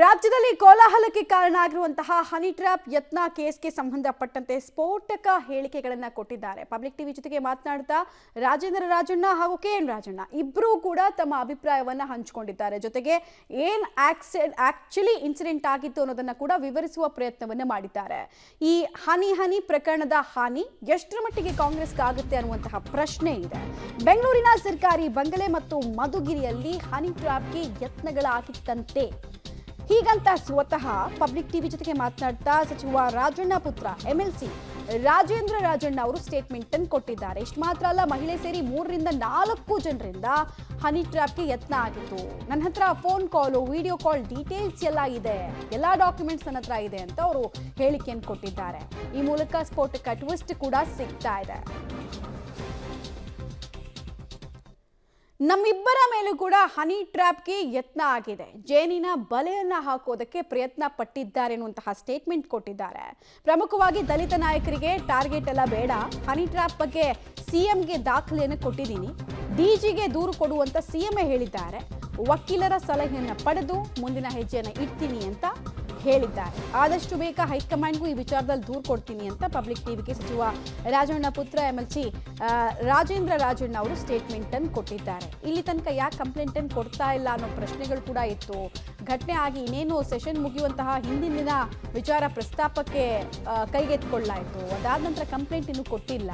ರಾಜ್ಯದಲ್ಲಿ ಕೋಲಾಹಲಕ್ಕೆ ಕಾರಣ ಆಗಿರುವಂತಹ ಹನಿ ಟ್ರ್ಯಾಪ್ ಯತ್ನ ಕೇಸ್ಗೆ ಸಂಬಂಧಪಟ್ಟಂತೆ ಸ್ಫೋಟಕ ಹೇಳಿಕೆಗಳನ್ನು ಕೊಟ್ಟಿದ್ದಾರೆ. ಪಬ್ಲಿಕ್ ಟಿವಿ ಜೊತೆಗೆ ಮಾತನಾಡ್ತಾ ರಾಜೇಂದ್ರ ರಾಜಣ್ಣ ಹಾಗೂ KN ರಾಜಣ್ಣ ಇಬ್ಬರೂ ಕೂಡ ತಮ್ಮ ಅಭಿಪ್ರಾಯವನ್ನು ಹಂಚಿಕೊಂಡಿದ್ದಾರೆ. ಜೊತೆಗೆ ಏನ್ ಆಕ್ಚುಲಿ ಇನ್ಸಿಡೆಂಟ್ ಆಗಿತ್ತು ಅನ್ನೋದನ್ನ ಕೂಡ ವಿವರಿಸುವ ಪ್ರಯತ್ನವನ್ನು ಮಾಡಿದ್ದಾರೆ. ಈ ಹನಿ ಪ್ರಕರಣದ ಹಾನಿ ಎಷ್ಟರ ಮಟ್ಟಿಗೆ ಕಾಂಗ್ರೆಸ್ಗೆ ಆಗುತ್ತೆ ಅನ್ನುವಂತಹ ಪ್ರಶ್ನೆ ಇದೆ. ಬೆಂಗಳೂರಿನ ಸರ್ಕಾರಿ ಬಂಗಲೆ ಮತ್ತು ಮಧುಗಿರಿಯಲ್ಲಿ ಹನಿ ಟ್ರ್ಯಾಪ್ಗೆ ಯತ್ನಗಳಾಗಿತ್ತಂತೆ. ಹೀಗಂತ ಸ್ವತಃ ಪಬ್ಲಿಕ್ ಟಿವಿ ಜೊತೆಗೆ ಮಾತನಾಡ್ತಾ ಸಚಿವ ರಾಜಣ್ಣ ಪುತ್ರ MLC ರಾಜೇಂದ್ರ ರಾಜಣ್ಣ ಅವರು ಸ್ಟೇಟ್ಮೆಂಟ್ ಅನ್ನು ಕೊಟ್ಟಿದ್ದಾರೆ. ಇಷ್ಟು ಮಾತ್ರ ಅಲ್ಲ, ಮಹಿಳೆ ಸೇರಿ 3 ರಿಂದ 4 ಜನರಿಂದ ಹನಿ ಟ್ರ್ಯಾಪ್ಗೆ ಯತ್ನ ಆಗಿತ್ತು. ನನ್ನ ಹತ್ರ ಫೋನ್ ಕಾಲು, ವಿಡಿಯೋ ಕಾಲ್ ಡೀಟೇಲ್ಸ್ ಎಲ್ಲ ಇದೆ, ಎಲ್ಲ ಡಾಕ್ಯುಮೆಂಟ್ಸ್ ನನ್ನ ಹತ್ರ ಇದೆ ಅಂತ ಅವರು ಹೇಳಿಕೆಯನ್ನು ಕೊಟ್ಟಿದ್ದಾರೆ. ಈ ಮೂಲಕ ಸ್ಫೋಟಕ ಟ್ವಿಸ್ಟ್ ಕೂಡ ಸಿಗ್ತಾ ಇದೆ. ನಮ್ಮಿಬ್ಬರ ಮೇಲೂ ಕೂಡ ಹನಿ ಟ್ರ್ಯಾಪ್ಗೆ ಯತ್ನ ಆಗಿದೆ, ಜೇನಿನ ಬಲೆಯನ್ನ ಹಾಕೋದಕ್ಕೆ ಪ್ರಯತ್ನ ಪಟ್ಟಿದ್ದಾರೆ ಎನ್ನುವಂತಹ ಸ್ಟೇಟ್ಮೆಂಟ್ ಕೊಟ್ಟಿದ್ದಾರೆ. ಪ್ರಮುಖವಾಗಿ ದಲಿತ ನಾಯಕರಿಗೆ ಟಾರ್ಗೆಟ್ ಎಲ್ಲ ಬೇಡ, ಹನಿ ಟ್ರ್ಯಾಪ್ ಬಗ್ಗೆ CMಗೆ ದಾಖಲೆಯನ್ನು ಕೊಟ್ಟಿದ್ದೀನಿ, DGಗೆ ದೂರು ಕೊಡುವಂತ CM ಹೇಳಿದ್ದಾರೆ. ವಕೀಲರ ಸಲಹೆಯನ್ನು ಪಡೆದು ಮುಂದಿನ ಹೆಜ್ಜೆಯನ್ನು ಇಡ್ತೀನಿ ಅಂತ ಹೇಳಿದ್ದಾರೆ. ಆದಷ್ಟು ಬೇಗ ಹೈಕಮಾಂಡ್ಗೂ ಈ ವಿಚಾರದಲ್ಲಿ ದೂರು ಕೊಡ್ತೀನಿ ಅಂತ ಪಬ್ಲಿಕ್ ಟಿವಿಗೆ ಸಚಿವ ರಾಜಣ್ಣ ಪುತ್ರ MLC ರಾಜೇಂದ್ರ ರಾಜಣ್ಣ ಅವರು ಸ್ಟೇಟ್ಮೆಂಟ್ ಅನ್ನು ಕೊಟ್ಟಿದ್ದಾರೆ. ಇಲ್ಲಿ ತನಕ ಯಾಕೆ ಕಂಪ್ಲೇಂಟ್ ಅನ್ನು ಕೊಡ್ತಾ ಇಲ್ಲ ಅನ್ನೋ ಪ್ರಶ್ನೆಗಳು ಕೂಡ ಇತ್ತು. ಘಟನೆ ಆಗಿ ಇನ್ನೇನು ಸೆಷನ್ ಮುಗಿಯುವಂತಹ ಹಿಂದಿನ ವಿಚಾರ ಪ್ರಸ್ತಾಪಕ್ಕೆ ಕೈಗೆತ್ತಿಕೊಳ್ಳಾಯಿತು. ಅದಾದ ನಂತರ ಕಂಪ್ಲೇಂಟ್ ಇನ್ನೂ ಕೊಟ್ಟಿಲ್ಲ.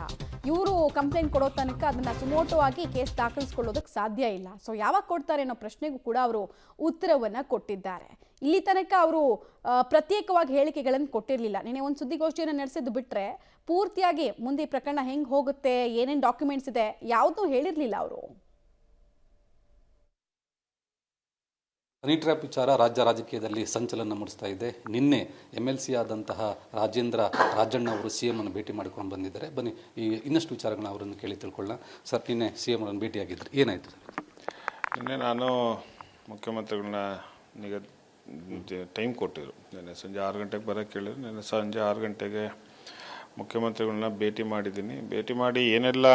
ಇವರು ಕಂಪ್ಲೇಂಟ್ ಕೊಡೋ ತನಕ ಅದನ್ನ ಸುಮೋಟೋ ಆಗಿ ಕೇಸ್ ದಾಖಲಿಸಿಕೊಳ್ಳೋದಕ್ಕೆ ಸಾಧ್ಯ ಇಲ್ಲ. ಸೊ ಯಾವಾಗ ಕೊಡ್ತಾರೆ ಅನ್ನೋ ಪ್ರಶ್ನೆಗೂ ಕೂಡ ಅವರು ಉತ್ತರವನ್ನ ಕೊಟ್ಟಿದ್ದಾರೆ. ಇಲ್ಲಿ ತನಕ ಅವರು ಪ್ರತ್ಯೇಕವಾಗಿ ಹೇಳಿಕೆಗಳನ್ನು ಕೊಟ್ಟಿರಲಿಲ್ಲ. ನಿನ್ನೆ ಒಂದು ಸುದ್ದಿಗೋಷ್ಠಿಯನ್ನು ನಡೆಸಿದ್ದು ಬಿಟ್ರೆ ಪೂರ್ತಿಯಾಗಿ ಮುಂದೆ ಈ ಪ್ರಕರಣ ಹೆಂಗೆ ಹೋಗುತ್ತೆ, ಏನೇನು ಡಾಕ್ಯುಮೆಂಟ್ಸ್ ಇದೆ ಯಾವುದೂ ಹೇಳಿರಲಿಲ್ಲ ಅವರು. ಹನಿ ಟ್ರ್ಯಾಪ್ ವಿಚಾರ ರಾಜ್ಯ ರಾಜಕೀಯದಲ್ಲಿ ಸಂಚಲನ ಮೂಡಿಸ್ತಾ ಇದೆ. ನಿನ್ನೆ MLC ಆದಂತಹ ರಾಜೇಂದ್ರ ರಾಜಣ್ಣ ಅವರು CM ಅನ್ನು ಭೇಟಿ ಮಾಡಿಕೊಂಡು ಬಂದಿದ್ದಾರೆ. ಬನ್ನಿ ಈ ಇನ್ನಷ್ಟು ವಿಚಾರಗಳನ್ನ ಅವರನ್ನು ಕೇಳಿ ತಿಳ್ಕೊಳ್ಳೋಣ. ಸರ್, ನಿನ್ನೆ CM ಅವರನ್ನು ಭೇಟಿಯಾಗಿದ್ದರು, ಏನಾಯಿತು? ನಿನ್ನೆ ನಾನು ಮುಖ್ಯಮಂತ್ರಿಗಳನ್ನ ಟೈಮ್ ಕೊಟ್ಟಿದ್ರು. ನಿನ್ನೆ ಸಂಜೆ 6 ಗಂಟೆಗೆ ಬರೋಕ್ಕೆ ಹೇಳಿದ್ರು. ನಿನ್ನೆ ಸಂಜೆ 6 ಗಂಟೆಗೆ ಮುಖ್ಯಮಂತ್ರಿಗಳನ್ನ ಭೇಟಿ ಮಾಡಿದ್ದೀನಿ. ಭೇಟಿ ಮಾಡಿ ಏನೆಲ್ಲ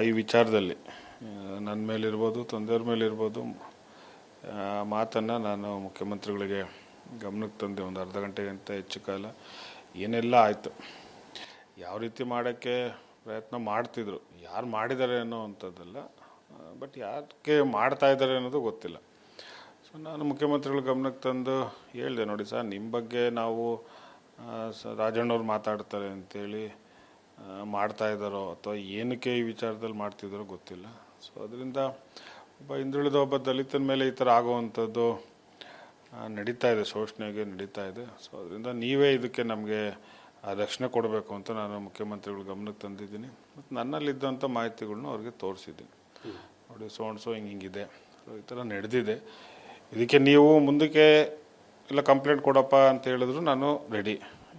ಈ ವಿಚಾರದಲ್ಲಿ ನನ್ನ ಮೇಲಿರ್ಬೋದು, ತಂದೆಯವ್ರ ಮೇಲಿರ್ಬೋದು ಮಾತನ್ನು ನಾನು ಮುಖ್ಯಮಂತ್ರಿಗಳಿಗೆ ಗಮನಕ್ಕೆ ತಂದೆ. ಒಂದು ಅರ್ಧ ಗಂಟೆಗಿಂತ ಹೆಚ್ಚು ಕಾಲ ಏನೆಲ್ಲ ಆಯಿತು, ಯಾವ ರೀತಿ ಮಾಡೋಕ್ಕೆ ಪ್ರಯತ್ನ ಮಾಡ್ತಿದ್ರು, ಯಾರು ಮಾಡಿದ್ದಾರೆ ಅನ್ನೋವಂಥದ್ದಲ್ಲ, ಬಟ್ ಯಾಕೆ ಮಾಡ್ತಾ ಇದ್ದಾರೆ ಅನ್ನೋದು ಗೊತ್ತಿಲ್ಲ. ಸೊ ನಾನು ಮುಖ್ಯಮಂತ್ರಿಗಳ ಗಮನಕ್ಕೆ ತಂದು ಹೇಳಿದೆ, ನೋಡಿ ಸರ್, ನಿಮ್ಮ ಬಗ್ಗೆ ನಾವು ರಾಜಣ್ಣವ್ರು ಮಾತಾಡ್ತಾರೆ ಅಂತೇಳಿ ಮಾಡ್ತಾ ಇದ್ದಾರೋ ಅಥವಾ ಏನಕ್ಕೆ ಈ ವಿಚಾರದಲ್ಲಿ ಮಾಡ್ತಿದ್ದಾರೋ ಗೊತ್ತಿಲ್ಲ. ಸೊ ಅದರಿಂದ ಒಬ್ಬ ಹಿಂದುಳಿದ ಒಬ್ಬ ದಲಿತನ ಮೇಲೆ ಈ ಥರ ಆಗುವಂಥದ್ದು ನಡೀತಾ ಇದೆ, ಶೋಷಣೆಗೆ ನಡೀತಾ ಇದೆ. ಸೊ ಅದರಿಂದ ನೀವೇ ಇದಕ್ಕೆ ನಮಗೆ ರಕ್ಷಣೆ ಕೊಡಬೇಕು ಅಂತ ನಾನು ಮುಖ್ಯಮಂತ್ರಿಗಳ ಗಮನಕ್ಕೆ ತಂದಿದ್ದೀನಿ. ಮತ್ತು ನನ್ನಲ್ಲಿದ್ದಂಥ ಮಾಹಿತಿಗಳನ್ನ ಅವ್ರಿಗೆ ತೋರಿಸಿದ್ದೀನಿ. ನೋಡಿ, ಸೊ ಹಿಂಗಿದೆ, ಈ ಥರ ನಡೆದಿದೆ, ಇದಕ್ಕೆ ನೀವು ಮುಂದಕ್ಕೆ ಇಲ್ಲ ಕಂಪ್ಲೇಂಟ್ ಕೊಡಪ್ಪ ಅಂತ ಹೇಳಿದ್ರು ನಾನು ರೆಡಿ.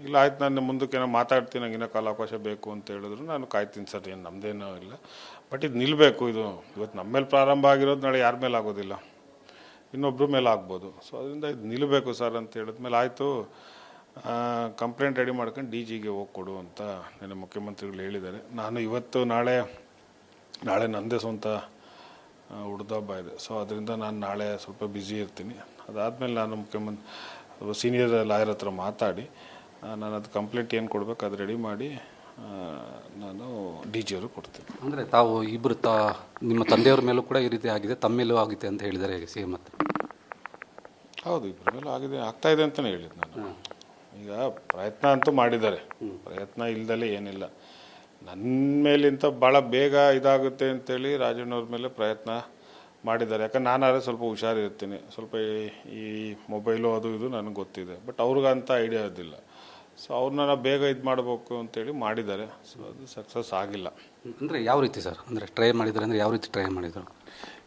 ಇಲ್ಲ ಆಯ್ತು, ನಾನು ಮುಂದಕ್ಕೆ ಏನೋ ಮಾತಾಡ್ತೀನಿ, ನಂಗೆ ಇನ್ನೂ ಕಾಲಾವಕಾಶ ಬೇಕು ಅಂತ ಹೇಳಿದ್ರು ನಾನು ಕಾಯ್ತೀನಿ ಸರ್, ಏನು ನಮ್ಮದೇನೋ ಇಲ್ಲ. ಬಟ್ ಇದು ನಿಲ್ಲಬೇಕು. ಇದು ಇವತ್ತು ನಮ್ಮ ಮೇಲೆ ಪ್ರಾರಂಭ ಆಗಿರೋದು ನಾಳೆ ಯಾರ ಮೇಲೆ ಆಗೋದಿಲ್ಲ, ಇನ್ನೊಬ್ಬರ ಮೇಲೆ ಆಗ್ಬೋದು. ಸೊ ಅದರಿಂದ ಇದು ನಿಲ್ಲಬೇಕು ಸರ್ ಅಂತ ಹೇಳಿದ್ಮೇಲೆ ಆಯಿತು, ಕಂಪ್ಲೇಂಟ್ ರೆಡಿ ಮಾಡ್ಕೊಂಡು DGಗೆ ಹೋಗಿ ಕೊಡು ಅಂತ ನನ್ನ ಮುಖ್ಯಮಂತ್ರಿಗಳು ಹೇಳಿದ್ದಾರೆ. ನಾನು ಇವತ್ತು ನಾಳೆ ನನ್ನದೇ ಸ್ವಂತ ಹುಡ್ದಬ್ಬ ಇದೆ. ಸೊ ಅದರಿಂದ ನಾನು ನಾಳೆ ಸ್ವಲ್ಪ ಬ್ಯುಸಿ ಇರ್ತೀನಿ. ಅದಾದಮೇಲೆ ನಾನು ಸೀನಿಯರ್ ಲಾಯರ್ ಹತ್ರ ಮಾತಾಡಿ ನಾನು ಅದು ಕಂಪ್ಲೇಂಟ್ ಏನು ಕೊಡಬೇಕು ಅದು ರೆಡಿ ಮಾಡಿ ನಾನು DG ಅವ್ರಿಗೆ ಕೊಡ್ತೀನಿ. ಅಂದರೆ ತಾವು ಇಬ್ಬರು ನಿಮ್ಮ ತಂದೆಯವ್ರ ಮೇಲೂ ಕೂಡ ಈ ರೀತಿ ಆಗಿದೆ, ತಮ್ಮ ಮೇಲೂ ಆಗಿದೆ ಅಂತ ಹೇಳಿದ್ದಾರೆ CM ಹತ್ರ? ಹೌದು, ಇಬ್ಬರ ಮೇಲೂ ಆಗಿದೆ, ಆಗ್ತಾಯಿದೆ ಅಂತಲೇ ಹೇಳಿದ್ದು ನಾನು. ಈಗ ಪ್ರಯತ್ನ ಅಂತೂ ಮಾಡಿದ್ದಾರೆ, ಪ್ರಯತ್ನ ಇಲ್ದಲೇ ಏನಿಲ್ಲ. ನನ್ನ ಮೇಲಿಂತ ಭಾಳ ಬೇಗ ಇದಾಗುತ್ತೆ ಅಂತೇಳಿ ರಾಜಣ್ಣವ್ರ ಮೇಲೆ ಪ್ರಯತ್ನ ಮಾಡಿದ್ದಾರೆ. ಯಾಕಂದ್ರೆ ನಾನಾದ್ರೆ ಸ್ವಲ್ಪ ಹುಷಾರಿರ್ತೀನಿ, ಸ್ವಲ್ಪ ಈ ಮೊಬೈಲು ಅದು ಇದು ನನಗೆ ಗೊತ್ತಿದೆ, ಬಟ್ ಅವ್ರಿಗಂತ ಐಡಿಯಾ ಇದ್ದಿಲ್ಲ. ಸೊ ಅವ್ರನ್ನ ಬೇಗ ಇದು ಮಾಡಬೇಕು ಅಂತೇಳಿ ಮಾಡಿದ್ದಾರೆ. ಸೊ ಅದು ಸಕ್ಸಸ್ ಆಗಿಲ್ಲ. ಅಂದರೆ ಯಾವ ರೀತಿ ಸರ್, ಅಂದರೆ ಟ್ರೈ ಮಾಡಿದ್ದಾರೆ ಅಂದರೆ ಯಾವ ರೀತಿ ಟ್ರೈ ಮಾಡಿದರು?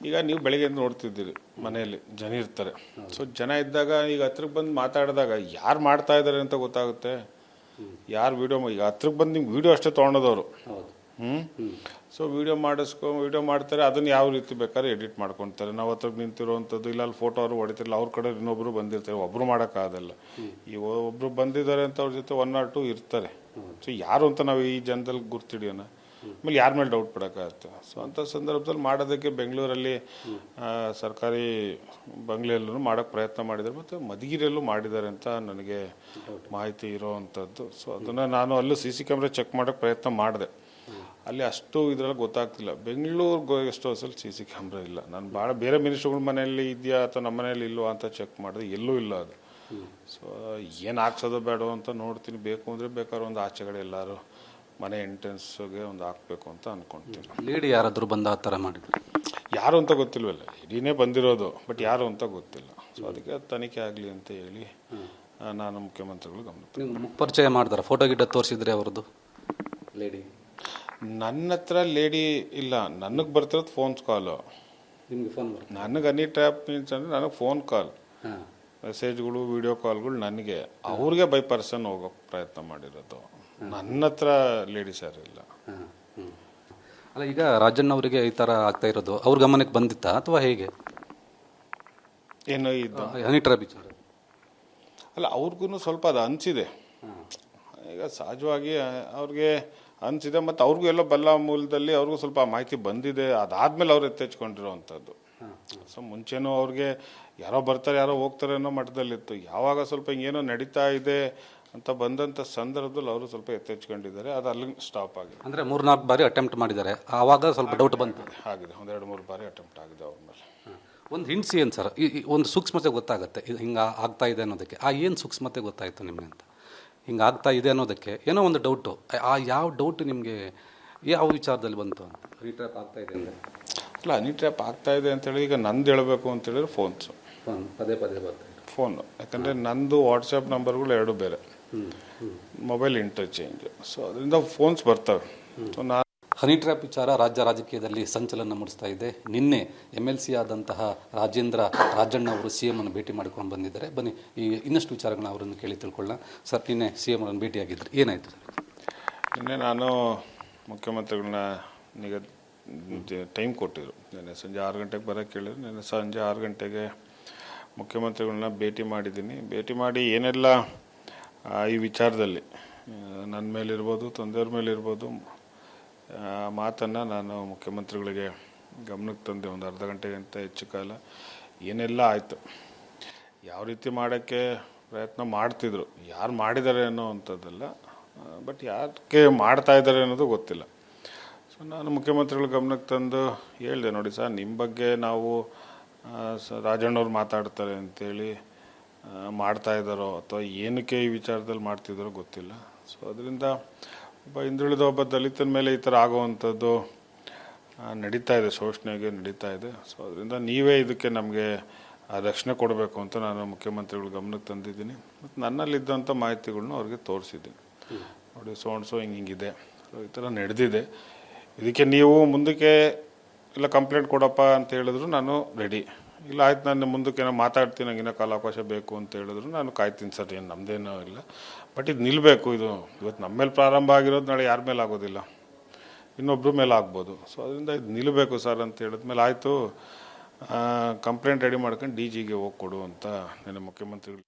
ಈಗ ನೀವು ಬೆಳಗ್ಗೆಯಿಂದ ನೋಡ್ತಿದ್ದೀರಿ, ಮನೆಯಲ್ಲಿ ಜನ ಇರ್ತಾರೆ. ಸೊ ಜನ ಇದ್ದಾಗ ಈಗ ಹತ್ರಕ್ಕೆ ಬಂದು ಮಾತಾಡಿದಾಗ ಯಾರು ಮಾಡ್ತಾ ಇದ್ದಾರೆ ಅಂತ ಗೊತ್ತಾಗುತ್ತೆ. ಯಾರು ಈಗ ಹತ್ರಕ್ಕೆ ಬಂದು ನಿಮ್ಗೆ ವೀಡಿಯೋ ಅಷ್ಟೇ ತೊಗೊಂಡದವರು. ಸೊ ವೀಡಿಯೋ ಮಾಡ್ತಾರೆ, ಅದನ್ನು ಯಾವ ರೀತಿ ಬೇಕಾದ್ರೆ ಎಡಿಟ್ ಮಾಡ್ಕೊತಾರೆ. ನಾವು ಹತ್ರಕ್ಕೆ ನಿಂತಿರೋವಂಥದ್ದು ಇಲ್ಲ, ಅಲ್ಲಿ ಫೋಟೋ ಅವರು ಹೊಡಿತಿರಲ್ಲ, ಅವ್ರ ಕಡೆ ಇನ್ನೊಬ್ರು ಬಂದಿರ್ತಾರೆ, ಒಬ್ಬರು ಮಾಡೋಕ್ಕಾಗಲ್ಲ. ಈ ಒಬ್ಬರು ಬಂದಿದ್ದಾರೆ ಅಂತ ಅವ್ರ ಜೊತೆ 1 or 2 ಇರ್ತಾರೆ. ಸೊ ಯಾರು ಅಂತ ನಾವು ಈ ಜನದಲ್ಲಿ ಗುರ್ತಿಡಿಯೋಣ. ಆಮೇಲೆ ಯಾರ ಮೇಲೆ ಡೌಟ್ ಪಡೋಕ್ಕಾಗುತ್ತೆ. ಸೊ ಅಂಥ ಸಂದರ್ಭದಲ್ಲಿ ಮಾಡೋದಕ್ಕೆ ಬೆಂಗಳೂರಲ್ಲಿ ಸರ್ಕಾರಿ ಬಂಗ್ಲೆಯಲ್ಲೂ ಮಾಡೋಕ್ಕೆ ಪ್ರಯತ್ನ ಮಾಡಿದ್ದಾರೆ, ಮತ್ತು ಮಧುಗಿರಿಯಲ್ಲೂ ಮಾಡಿದ್ದಾರೆ ಅಂತ ನನಗೆ ಮಾಹಿತಿ ಇರೋವಂಥದ್ದು. ಸೊ ಅದನ್ನು ನಾನು ಅಲ್ಲೂ CC ಕ್ಯಾಮ್ರಾ ಚೆಕ್ ಮಾಡೋಕ್ಕೆ ಪ್ರಯತ್ನ ಮಾಡಿದೆ. ಅಲ್ಲಿ ಅಷ್ಟು ಇದರಲ್ಲಿ ಗೊತ್ತಾಗ್ತಿಲ್ಲ. ಬೆಂಗಳೂರು ಗೆಸ್ಟ್ ಹೌಸಲ್ಲಿ CC ಕ್ಯಾಮ್ರಾ ಇಲ್ಲ. ನಾನು ಭಾಳ ಬೇರೆ ಮಿನಿಸ್ಟ್ರುಗಳ ಮನೆಯಲ್ಲಿ ಇದೆಯಾ ಅಥವಾ ನಮ್ಮ ಮನೇಲಿ ಇಲ್ವಾ ಅಂತ ಚೆಕ್ ಮಾಡಿದೆ, ಎಲ್ಲೂ ಇಲ್ಲ ಅದು. ಸೊ ಏನು ಹಾಕ್ಸೋದು ಬೇಡ ಅಂತ ನೋಡ್ತೀನಿ. ಬೇಕು ಅಂದರೆ ಬೇಕಾದ್ರೆ ಒಂದು ಆಚೆಗಡೆ ಎಲ್ಲರೂ ಮನೆ ಎಂಟ್ರೆನ್ಸ್ಗೆ ಒಂದು ಹಾಕಬೇಕು ಅಂತ ಅಂದ್ಕೊಳ್ತೀನಿ. ಲೇಡಿ ಯಾರಾದರೂ ಬಂದು ಆ ಥರ ಮಾಡಿದ್ರು? ಯಾರು ಅಂತ ಗೊತ್ತಿಲ್ವಲ್ಲ, ಇಡೀನೇ ಬಂದಿರೋದು, ಬಟ್ ಯಾರು ಅಂತ ಗೊತ್ತಿಲ್ಲ. ಸೊ ಅದಕ್ಕೆ ತನಿಖೆ ಆಗಲಿ ಅಂತ ಹೇಳಿ ನಾನು ಮುಖ್ಯಮಂತ್ರಿಗಳು ಗಮನ. ನೀವು ಮುಖಪರಿಚಯ ಮಾಡಿದಾರೆ, ಫೋಟೋ ಗಿಡ ತೋರಿಸಿದ್ರೆ ಅವ್ರದ್ದು ಲೇಡಿ? ನನ್ನ ಹತ್ರ ಲೇಡಿ ಇಲ್ಲ, ನನಗೆ ಬರ್ತಿರೋದು ಫೋನ್ಸ್ ಕಾಲು. ನಿಮಗೆ ಫೋನ್ ಬರುತ್ತೆ? ನನಗೆ ಹನಿ ಟ್ರ್ಯಾಪ್ ಮೀನ್ಸ್ ಅಂದರೆ ನನಗೆ ಫೋನ್ ಕಾಲ್, ಮೆಸೇಜ್ಗಳು, ವಿಡಿಯೋ ಕಾಲ್ಗಳು ನನಗೆ, ಅವ್ರಿಗೆ ಬೈ ಪರ್ಸನ್ ಹೋಗೋ ಪ್ರಯತ್ನ ಮಾಡಿರೋದು. ನನ್ನ ಹತ್ರ ಲೇಡೀಸ್ ಯಾರು ಇಲ್ಲ. ಅಲ್ಲ, ಈಗ ರಾಜಣ್ಣ ಅವರಿಗೆ ಈ ಥರ ಆಗ್ತಾ ಇರೋದು ಅವ್ರ ಗಮನಕ್ಕೆ ಬಂದಿತ್ತಾ ಅಥವಾ ಹೇಗೆ? ಏನು ಇದು ಹನಿ ಟ್ರ್ಯಾಪ್ ವಿಚಾರ ಅಲ್ಲ, ಅವ್ರಿಗೂ ಸ್ವಲ್ಪ ಅದು ಅನಿಸಿದೆ. ಈಗ ಸಹಜವಾಗಿ ಅವ್ರಿಗೆ ಅನಿಸಿದೆ, ಮತ್ತು ಅವ್ರಿಗೂ ಎಲ್ಲ ಬಲ್ಲ ಮೂಲದಲ್ಲಿ ಅವ್ರಿಗೂ ಸ್ವಲ್ಪ ಮಾಹಿತಿ ಬಂದಿದೆ. ಅದಾದಮೇಲೆ ಅವ್ರು ಎತ್ತೆಚ್ಕೊಂಡಿರೋವಂಥದ್ದು. ಸೊ ಮುಂಚೆನೂ ಅವ್ರಿಗೆ ಯಾರೋ ಬರ್ತಾರೆ ಯಾರೋ ಹೋಗ್ತಾರೆ ಅನ್ನೋ ಮಟ್ಟದಲ್ಲಿತ್ತು. ಯಾವಾಗ ಸ್ವಲ್ಪ ಹಿಂಗೇನೋ ನಡೀತಾ ಇದೆ ಅಂತ ಬಂದಂಥ ಸಂದರ್ಭದಲ್ಲಿ ಅವರು ಸ್ವಲ್ಪ ಎತ್ತೆಚ್ಕೊಂಡಿದ್ದಾರೆ. ಅದು ಅಲ್ಲಿಗೆ ಸ್ಟಾಪ್ ಆಗಿದೆ. ಅಂದರೆ 3-4 ಬಾರಿ ಅಟೆಂಪ್ಟ್ ಮಾಡಿದ್ದಾರೆ, ಆವಾಗ ಸ್ವಲ್ಪ ಡೌಟ್ ಬಂತು. ಆಗಿದೆ, 1-2-3 ಬಾರಿ ಅಟೆಂಪ್ಟ್ ಆಗಿದೆ ಅವ್ರ ಮೇಲೆ. ಒಂದು ಹಿಂಟ್ಸ್ ಏನು ಸರ್, ಒಂದು ಸೂಕ್ಷ್ಮತೆ ಗೊತ್ತಾಗುತ್ತೆ ಇದು ಹಿಂಗೆ ಆಗ್ತಾ ಇದೆ ಅನ್ನೋದಕ್ಕೆ? ಏನು ಸೂಕ್ಷ್ಮತೆ ಗೊತ್ತಾಯಿತು ನಿಮಗೆ ಅಂತ? ಹಿಂಗೆ ಆಗ್ತಾ ಇದೆ ಅನ್ನೋದಕ್ಕೆ ಏನೋ ಒಂದು ಡೌಟು, ಯಾವ ಡೌಟ್ ನಿಮಗೆ ಯಾವ ವಿಚಾರದಲ್ಲಿ ಬಂತು ಅಂತ? ಹನಿ ಟ್ರ್ಯಾಪ್ ಆಗ್ತಾ ಇದೆ ಅಂದರೆ ಅಲ್ಲ, ಹನಿ ಟ್ರ್ಯಾಪ್ ಆಗ್ತಾ ಇದೆ ಅಂತೇಳಿ ಈಗ ನಂದು ಹೇಳಬೇಕು ಅಂತೇಳಿದ್ರೆ ಫೋನ್ಸು, ಪದೇ ಪದೇ ಬರ್ತಾ ಇದೆ ಫೋನು. ಯಾಕಂದರೆ ನಂದು ವಾಟ್ಸಪ್ ನಂಬರ್ಗಳು 2 ಬೇರೆ, ಮೊಬೈಲ್ ಇಂಟರ್ಚೇಂಜ್. ಸೊ ಅದರಿಂದ ಫೋನ್ಸ್ ಬರ್ತವೆ. ಸೊ ನಾನು ಹನಿ ಟ್ರ್ಯಾಪ್ ವಿಚಾರ ರಾಜ್ಯ ರಾಜಕೀಯದಲ್ಲಿ ಸಂಚಲನ ಮೂಡಿಸ್ತಾ ಇದೆ. ನಿನ್ನೆ MLC ಆದಂತಹ ರಾಜಣ್ಣ ಅವರು CM ಅನ್ನು ಭೇಟಿ ಮಾಡ್ಕೊಂಡು ಬಂದಿದ್ದಾರೆ. ಬನ್ನಿ ಈ ಇನ್ನಷ್ಟು ವಿಚಾರಗಳನ್ನ ಅವರನ್ನು ಕೇಳಿ ತಿಳ್ಕೊಳ್ಳೋಣ. ಸರ್, ನಿನ್ನೆ CM ಅವರನ್ನು ಭೇಟಿಯಾಗಿದ್ದರು, ಏನಾಯಿತು ಸರ್? ನಿನ್ನೆ ನಾನು ಮುಖ್ಯಮಂತ್ರಿಗಳನ್ನ ಟೈಮ್ ಕೊಟ್ಟಿದ್ರು. ನಿನ್ನೆ ಸಂಜೆ 6 ಗಂಟೆಗೆ ಬರೋಕ್ಕೆ ಕೇಳಿದ್ರು. ನಿನ್ನೆ ಸಂಜೆ 6 ಗಂಟೆಗೆ ಮುಖ್ಯಮಂತ್ರಿಗಳನ್ನ ಭೇಟಿ ಮಾಡಿದ್ದೀನಿ. ಭೇಟಿ ಮಾಡಿ ಏನೆಲ್ಲ ಈ ವಿಚಾರದಲ್ಲಿ ನನ್ನ ಮೇಲಿರ್ಬೋದು, ತಂದೆಯವ್ರ ಮೇಲಿರ್ಬೋದು ಮಾತನ್ನು ನಾನು ಮುಖ್ಯಮಂತ್ರಿಗಳಿಗೆ ಗಮನಕ್ಕೆ ತಂದೆ. ಒಂದು ಅರ್ಧ ಗಂಟೆಗಿಂತ ಹೆಚ್ಚು ಕಾಲ ಏನೆಲ್ಲ ಆಯಿತು, ಯಾವ ರೀತಿ ಮಾಡೋಕ್ಕೆ ಪ್ರಯತ್ನ ಮಾಡ್ತಿದ್ರು, ಯಾರು ಮಾಡಿದ್ದಾರೆ ಅನ್ನೋ ಅಂಥದ್ದಲ್ಲ, ಬಟ್ ಯಾಕೆ ಮಾಡ್ತಾ ಇದ್ದಾರೆ ಅನ್ನೋದು ಗೊತ್ತಿಲ್ಲ. ಸೊ ನಾನು ಮುಖ್ಯಮಂತ್ರಿಗಳ ಗಮನಕ್ಕೆ ತಂದು ಹೇಳಿದೆ, ನೋಡಿ ಸರ್, ನಿಮ್ಮ ಬಗ್ಗೆ ನಾವು ರಾಜಣ್ಣವ್ರು ಮಾತಾಡ್ತಾರೆ ಅಂತೇಳಿ ಮಾಡ್ತಾ ಇದ್ದಾರೋ ಅಥವಾ ಏನಕ್ಕೆ ಈ ವಿಚಾರದಲ್ಲಿ ಮಾಡ್ತಿದ್ದಾರೋ ಗೊತ್ತಿಲ್ಲ. ಸೊ ಅದರಿಂದ ಒಬ್ಬ ಹಿಂದುಳಿದ ಒಬ್ಬ ದಲಿತನ ಮೇಲೆ ಈ ಥರ ಆಗುವಂಥದ್ದು ನಡೀತಾ ಇದೆ, ಶೋಷಣೆಗೆ ನಡೀತಾ ಇದೆ. ಸೊ ಅದರಿಂದ ನೀವೇ ಇದಕ್ಕೆ ನಮಗೆ ರಕ್ಷಣೆ ಕೊಡಬೇಕು ಅಂತ ನಾನು ಮುಖ್ಯಮಂತ್ರಿಗಳ ಗಮನಕ್ಕೆ ತಂದಿದ್ದೀನಿ. ಮತ್ತು ನನ್ನಲ್ಲಿದ್ದಂಥ ಮಾಹಿತಿಗಳನ್ನ ಅವ್ರಿಗೆ ತೋರಿಸಿದ್ದೀನಿ. ನೋಡಿ, ಸೊ ಹಿಂಗಿದೆ, ಸೊ ಈ ಥರ ನಡೆದಿದೆ, ಇದಕ್ಕೆ ನೀವು ಮುಂದಕ್ಕೆ ಇಲ್ಲ ಕಂಪ್ಲೇಂಟ್ ಕೊಡಪ್ಪ ಅಂತ ಹೇಳಿದ್ರು ನಾನು ರೆಡಿ. ಇಲ್ಲ ಆಯ್ತು, ನಾನು ಮುಂದಕ್ಕೆ ಏನೋ ಮಾತಾಡ್ತೀನಿ, ನಂಗೆ ಇನ್ನೂ ಕಾಲಾವಕಾಶ ಬೇಕು ಅಂತ ಹೇಳಿದ್ರು ನಾನು ಕಾಯ್ತೀನಿ ಸರ್, ಏನು ನಮ್ಮದೇನೋ ಇಲ್ಲ. ಬಟ್ ಇದು ನಿಲ್ಲಬೇಕು. ಇದು ಇವತ್ತು ನಮ್ಮ ಮೇಲೆ ಪ್ರಾರಂಭ ಆಗಿರೋದು ನಾಳೆ ಯಾರ ಮೇಲೆ ಆಗೋದಿಲ್ಲ, ಇನ್ನೊಬ್ಬರ ಮೇಲೆ ಆಗ್ಬೋದು. ಸೊ ಅದರಿಂದ ಇದು ನಿಲ್ಲಬೇಕು ಸರ್ ಅಂತ ಹೇಳಿದ್ಮೇಲೆ ಆಯಿತು, ಕಂಪ್ಲೇಂಟ್ ರೆಡಿ ಮಾಡ್ಕೊಂಡು DGಗೆ ಹೋಗಿ ಕೊಡು ಅಂತ ನನ್ನ ಮುಖ್ಯಮಂತ್ರಿಗಳು